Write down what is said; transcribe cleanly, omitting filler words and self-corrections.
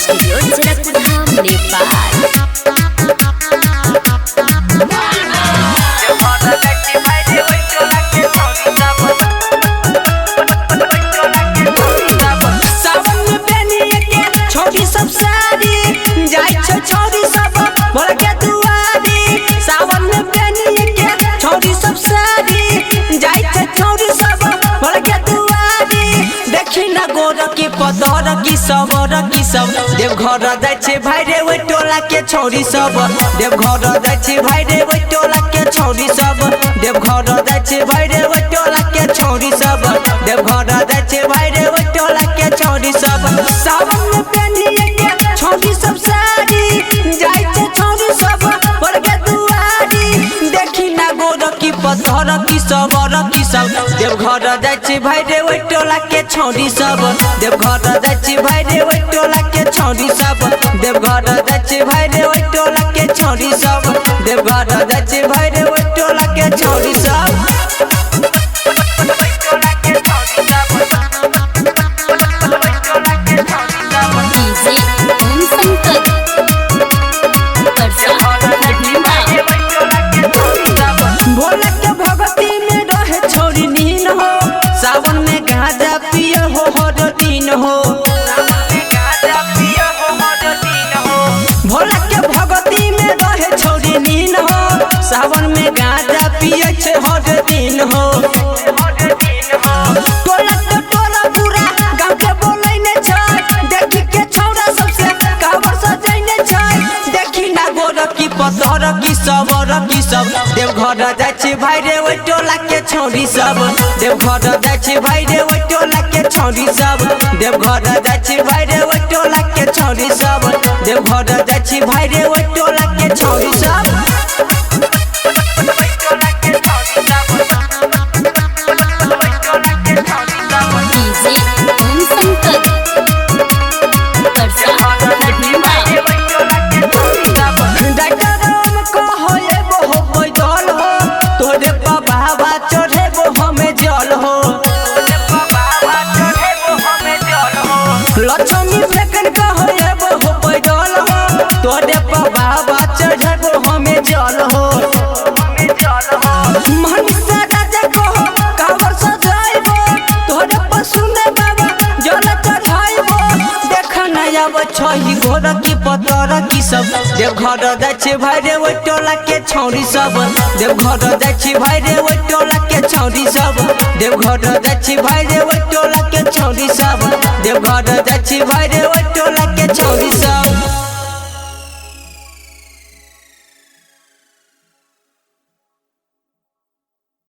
Studio Janakpur Nepal. छोटी सब सारी जाय छ छोरी सब मोर के दुआरी सावन में बेनी के छोरी सब सारी जाय छ छोरी सब मोर के दुआरी देखी ना गोर की पतर की सबर की सब देव घर जाय छ भाई रे ओइ टोला के छोरी सब देव घर जाय छ भाई रे ओइ टोला के छोरी सब देव घर जाय छ भाई रे ओइ टोला के छोरी सब देव घर जाय छ भाई रे ओइ टोला के छोरी सब सावन में छोटी सब सारी जाय छ छोरी सब पर के दुआरी देखी ना गोर की पत्थर की सबर की सब देव घर जाय छ भाई रे ओइ टोला के छोरी सब देव घर जाय छ भाई रे ओइ टोला के छोरी सब देव घर जाय छ भाई रे ओइ टोला के छोरी सब देव घर जाय छ भाई रे ओइ टोला के छोरी सब भोला के भगती में रहे छोरी नीन हो सावन में गांजा पिए हो हर दिन हो भोला के भगती में रहे छोरी नीन हो सावन में गांजा पिए छे हर दिन हो टोला तो टोला पूरा गांव के बोलै ने छै देखी के छौरा सबसे कावर सजैने छै देखी ना गोर की पत्थर की सबर की सब देव घर जाय छ भाई रे ओइ टोला के छोरी सब देव घर जाय छ भाई रे ओइ टोला के छोरी सब देव घर जाय छ भाई रे ओइ टोला के छोरी सब देव घर जाय छ भाई रे ओइ टोला के छोरी सब लक्ष्मी फेकन कहो एबो हो पैदल हो तोरे पर बाबा चढ़बो हमें जल हो मनीषा राजा कहो कावर सजाइबो तोरे पर सुने बाबा जल चढ़ाइबो देख ना आब छही घोर की पतर की सब देव घर जाय छ भाई रे ओइ टोला के छोरी सब देव घर जाय छ भाई रे ओइ टोला के छोरी सब देव घर जाय छ भाई रे ओइ टोला के छोरी सब देव घर जाय छ भाई रे